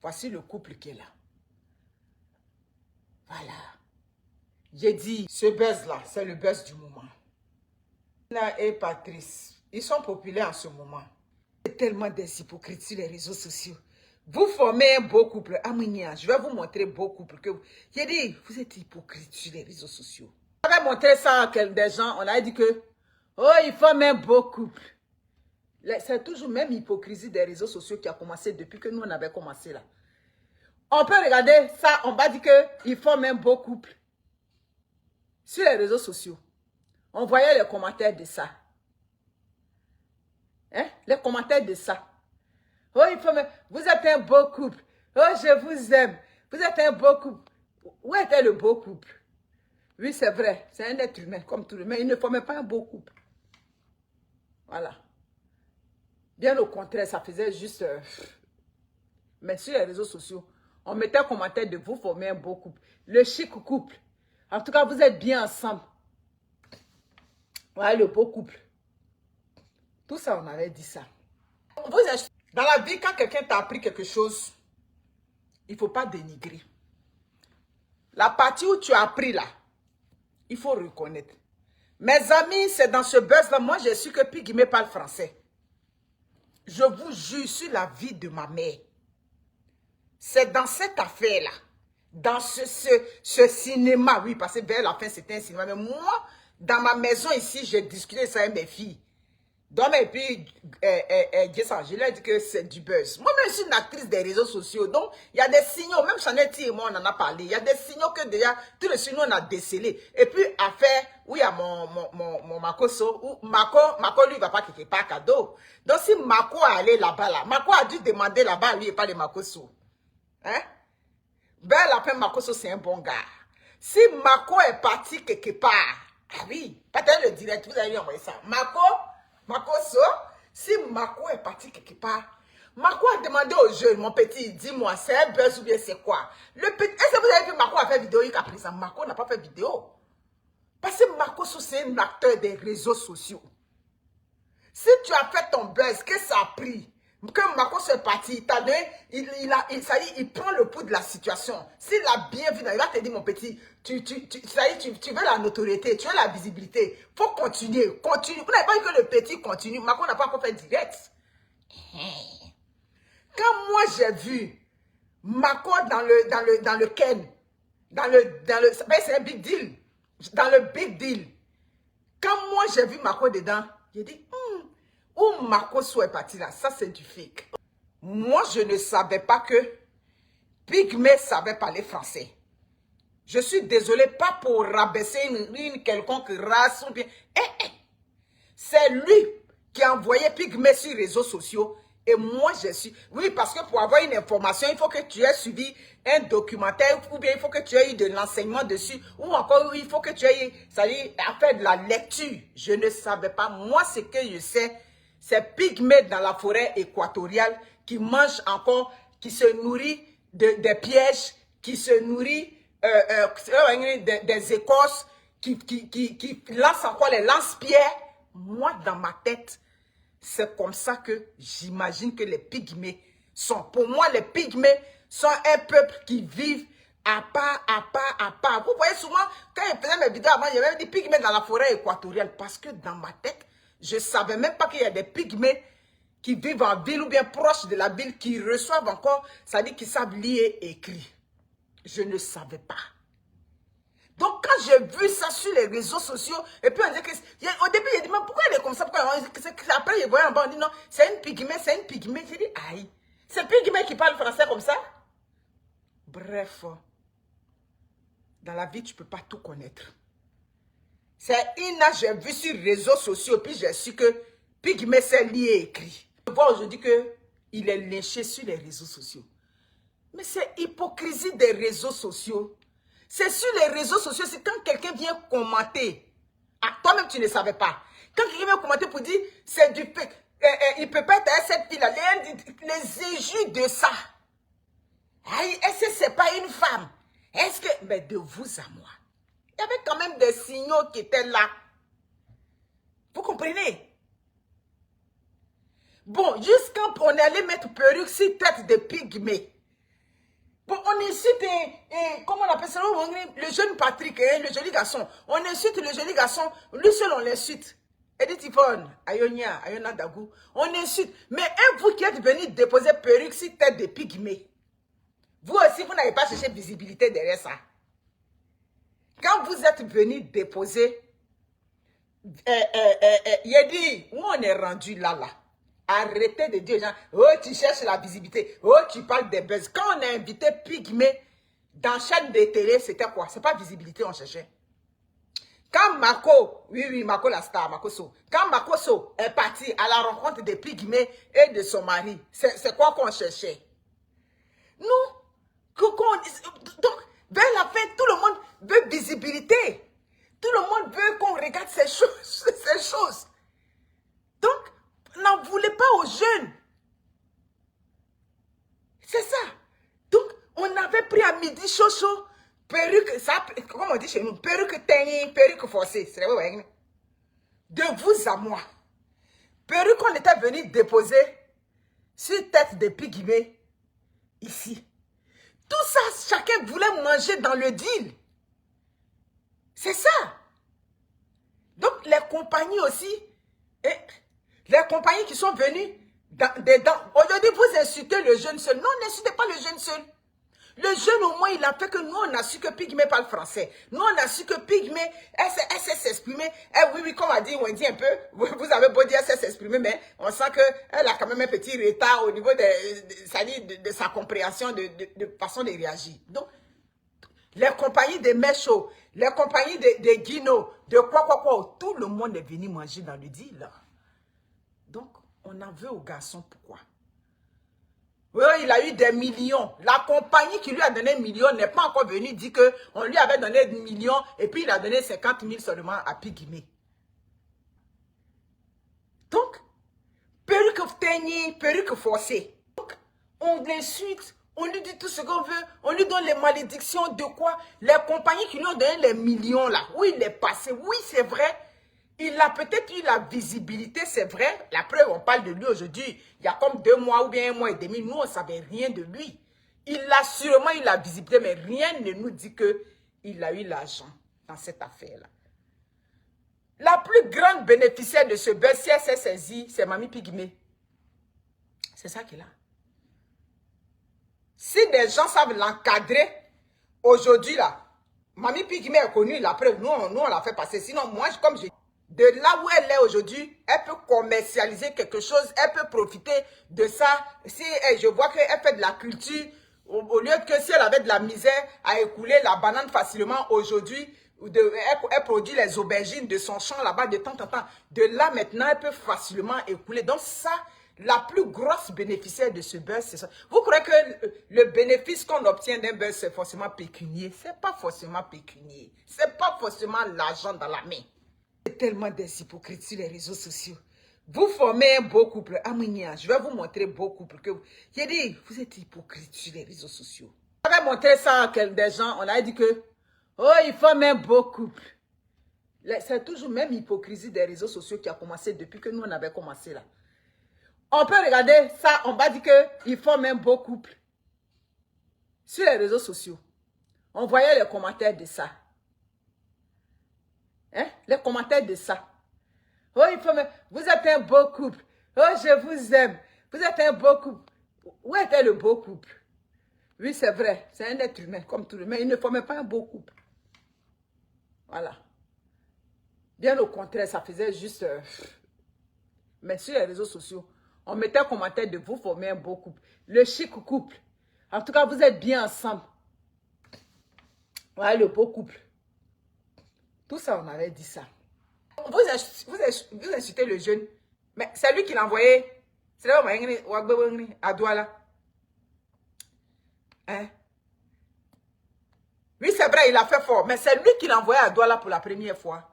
Voici le couple qui est là. Voilà. J'ai dit, ce buzz-là, c'est le buzz du moment. Nina et Patrice, ils sont populaires en ce moment. Il y a tellement des hypocrites sur les réseaux sociaux. Vous formez un beau couple. Aminia, je vais vous montrer beau couple. J'ai dit, vous êtes hypocrite sur les réseaux sociaux. On avait montré ça à des gens, on a dit que, oh, ils forment un beau couple. C'est toujours même hypocrisie des réseaux sociaux qui a commencé depuis que nous on avait commencé là. On peut regarder ça, on va dire qu'ils forment un beau couple. Sur les réseaux sociaux. On voyait les commentaires de ça. Hein? Les commentaires de ça. Oh, vous êtes un beau couple. Oh, je vous aime. Vous êtes un beau couple. Où était le beau couple? Oui, c'est vrai. C'est un être humain comme tout le monde. Il ne formait pas un beau couple. Voilà. Bien au contraire, ça faisait juste... Mais sur les réseaux sociaux, on mettait un commentaire de vous former un beau couple. Le chic couple. En tout cas, vous êtes bien ensemble. Voilà le beau couple. Tout ça, on avait dit ça. Dans la vie, quand quelqu'un t'a appris quelque chose, il ne faut pas dénigrer. La partie où tu as appris là, il faut reconnaître. Mes amis, c'est dans ce buzz-là. Moi, j'ai su que Pygmée parle français. Je vous jure sur la vie de ma mère. C'est dans cette affaire-là, dans ce cinéma, oui, parce que vers la fin, c'était un cinéma. Mais moi, dans ma maison ici, j'ai discuté ça avec mes filles. Donc, et puis, je lui ai dit que c'est du buzz. Moi-même, je suis une actrice des réseaux sociaux. Donc, il y a des signaux, même Chanel et moi, on en a parlé. Il y a des signaux que déjà, tous les signaux, on a décelés. Et puis, affaire, où il y a mon Makoso, où Mako, lui, il va pas quelque part cadeau. Donc, si Mako est allé là-bas, là, Mako a dû demander là-bas, lui, et pas les Makoso. Hein? Ben, la Makoso, c'est un bon gars. Si Mako est parti quelque part, ah oui, peut-être le direct, vous allez lui envoyer ça. Makoso, si Mako est parti quelque part, Mako a demandé aux jeunes, mon petit, dis-moi, c'est un buzz ou bien c'est quoi? Le petit, est-ce que vous avez vu Mako a fait vidéo jusqu'à présent? Mako n'a pas fait vidéo. Parce que Makoso, c'est un acteur des réseaux sociaux. Si tu as fait ton buzz, qu'est-ce que ça a pris? Que Makoso est parti, il prend le pouls de la situation. S'il a bien vu, il va te dire, mon petit, tu veux la notoriété, tu veux la visibilité. Il faut continuer, continue. Vous n'avez pas vu que le petit continue. Mako n'a pas encore fait direct. Quand moi j'ai vu Mako dans le Ken, c'est un big deal. Dans le big deal. Quand moi j'ai vu Mako dedans, j'ai dit, où Makoso est parti là, ça c'est du fake. Moi, je ne savais pas que Pygmée savait parler français. Je suis désolée, pas pour rabaisser une quelconque race ou bien... C'est lui qui a envoyé Pygmée sur les réseaux sociaux. Et moi, je suis... Oui, parce que pour avoir une information, il faut que tu aies suivi un documentaire ou bien il faut que tu aies eu de l'enseignement dessus. Ou encore, il faut que tu aies, fait de la lecture. Je ne savais pas. Moi, ce que je sais... C'est Pygmée dans la forêt équatoriale qui mange encore, qui se nourrit des pièges, qui se nourrit des écorces, qui lance encore les lance-pierres. Moi, dans ma tête, c'est comme ça que j'imagine que les Pygmées sont. Pour moi, les Pygmées sont un peuple qui vit à part, à part, à part. Vous voyez souvent, quand je faisais mes vidéos avant, il y avait des Pygmées dans la forêt équatoriale. Parce que dans ma tête, je ne savais même pas qu'il y a des Pygmées qui vivent en ville ou bien proches de la ville, qui reçoivent encore, ça dit qu'ils savent lire et écrire. Je ne savais pas. Donc, quand j'ai vu ça sur les réseaux sociaux, et puis on dit que... Au début, j'ai dit, mais pourquoi elle est comme ça? Après, je voyais en bas, on dit non, c'est une Pygmée, c'est une Pygmée. J'ai dit, aïe, c'est Pygmée qui parle français comme ça? Bref, dans la vie, tu ne peux pas tout connaître. C'est Ina, j'ai vu sur les réseaux sociaux, puis j'ai su que Pygmée sait lire et écrit. Je vois aujourd'hui qu'il est lynché sur les réseaux sociaux. Mais c'est hypocrisie des réseaux sociaux. C'est sur les réseaux sociaux, c'est quand quelqu'un vient commenter. Ah, toi-même, tu ne savais pas. Quand quelqu'un vient commenter pour dire, c'est du fake. Il peut pas être cette fille-là. Les injures de ça. Est-ce que c'est pas une femme? Est-ce que... Mais de vous à moi. Il y avait quand même des signaux qui étaient là. Vous comprenez? Bon, jusqu'à on allait mettre perruque sur tête de Pygmée. On insulte, comment on appelle ça, le jeune Patrick, le joli garçon. On insulte le joli garçon, lui seul on l'insulte. Edith Yvonne, Ayonia, Ayona Dagou, on insulte. Mais vous qui êtes venu déposer perruque sur tête de pygmée, vous aussi, vous n'avez pas cherché visibilité derrière ça. Quand vous êtes venu déposer, il a dit, où on est rendu là. Arrêtez de dire aux gens, oh, tu cherches la visibilité, oh, tu parles des buzz. Quand on a invité Pygmée dans chaîne de télé, c'était quoi? C'est pas visibilité, on cherchait. Quand Mako, oui, Mako la star, Mako So, quand Mako So est parti à la rencontre de Pygmée et de son mari, c'est quoi qu'on cherchait? Nous, donc, vers la fin, tout le monde veut visibilité. Tout le monde veut qu'on regarde ces choses. Donc, n'en voulez pas aux jeunes. C'est ça. Donc, on avait pris à midi chaud, perruque, ça, comment on dit chez nous, perruque teignée, perruque forcée. C'est vrai, de vous à moi. Perruque qu'on était venu déposer sur tête de Pygmée, ici. Tout ça, chacun voulait manger dans le deal. C'est ça. Donc, les compagnies aussi, les compagnies qui sont venues dedans. Aujourd'hui, vous insultez le jeune seul. Non, n'insultez pas le jeune seul. Le jeune, au moins, il a fait que nous, on a su que Pygmée parle français. Nous, on a su que Pygmée, elle sait s'exprimer. Oui, comme a dit Wendy un peu, vous avez beau dire elle sait s'exprimer, mais on sent qu'elle a quand même un petit retard au niveau de sa compréhension, de façon de réagir. Donc, les compagnies de Mécho, les compagnies de Guino, de quoi, tout le monde est venu manger dans le deal. Donc, on en veut au garçon, pourquoi? Oui, il a eu des millions. La compagnie qui lui a donné 1 million n'est pas encore venue dire qu'on lui avait donné 1 million et puis il a donné 50 000 seulement à Pygmée. Donc, perruque teignée, perruque forcée. Donc, on l'insulte. On lui dit tout ce qu'on veut. On lui donne les malédictions de quoi? Les compagnies qui lui ont donné les millions là. Oui, il est passé. Oui, c'est vrai. Il a peut-être eu la visibilité, c'est vrai. La preuve, on parle de lui aujourd'hui. Il y a comme 2 mois ou bien 1 mois et demi. Nous, on ne savait rien de lui. Il a sûrement eu la visibilité, mais rien ne nous dit qu'il a eu l'argent dans cette affaire-là. La plus grande bénéficiaire de ce buzz, si elle s'est saisie, c'est Mamie Pygmée. C'est ça qu'il a. Si des gens savent l'encadrer, aujourd'hui, là, Mamie Pygmée est connue, la preuve, nous on l'a fait passer. Sinon, moi, comme je... De là où elle est aujourd'hui, elle peut commercialiser quelque chose, elle peut profiter de ça. Si je vois qu'elle fait de la culture, au lieu que si elle avait de la misère à écouler la banane facilement aujourd'hui, elle produit les aubergines de son champ là-bas de temps en temps. De là maintenant, elle peut facilement écouler. Donc ça, la plus grosse bénéficiaire de ce buzz, c'est ça. Vous croyez que le bénéfice qu'on obtient d'un buzz, c'est forcément pécunier? C'est pas forcément pécunier. C'est pas forcément l'argent dans la main. Il y a tellement des hypocrites sur les réseaux sociaux. Vous formez un beau couple. Amounia, je vais vous montrer beau couple. J'ai dit, vous êtes hypocrite sur les réseaux sociaux. J'avais montré ça à des gens. On a dit que, oh, ils forment un beau couple. C'est toujours même hypocrisie des réseaux sociaux qui a commencé depuis que nous, on avait commencé là. On peut regarder ça, on va dire qu'ils forment un beau couple. Sur les réseaux sociaux. On voyait les commentaires de ça. Hein? Les commentaires de ça. Oh, vous êtes un beau couple. Oh, je vous aime. Vous êtes un beau couple. Où était le beau couple? Oui, c'est vrai. C'est un être humain comme tout le monde. Mais il ne formait pas un beau couple. Voilà. Bien au contraire, ça faisait juste... Mais sur les réseaux sociaux, on mettait un commentaire de vous former un beau couple. Le chic couple. En tout cas, vous êtes bien ensemble. Voilà le beau couple. Tout ça, on avait dit ça. Vous insultez le jeune. Mais c'est lui qui l'a envoyé. C'est là à Douala. Hein? Oui, c'est vrai, il a fait fort. Mais c'est lui qui l'a envoyé à Douala pour la première fois.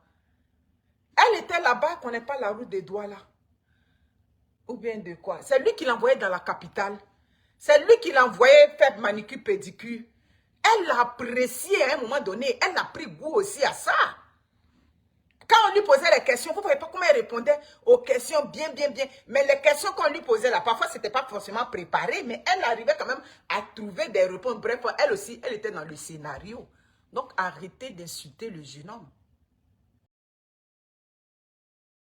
Elle était là-bas, qu'on n'est pas la route de Douala. Ou bien de quoi? C'est lui qui l'a envoyé dans la capitale. C'est lui qui l'a envoyé faire manicure, pédicure. Elle l'a apprécié à un moment donné. Elle a pris goût aussi à ça. Quand on lui posait les questions, vous ne voyez pas comment elle répondait aux questions bien. Mais les questions qu'on lui posait là, parfois, ce n'était pas forcément préparé, mais elle arrivait quand même à trouver des réponses. Bref, elle aussi, elle était dans le scénario. Donc, arrêtez d'insulter le jeune homme.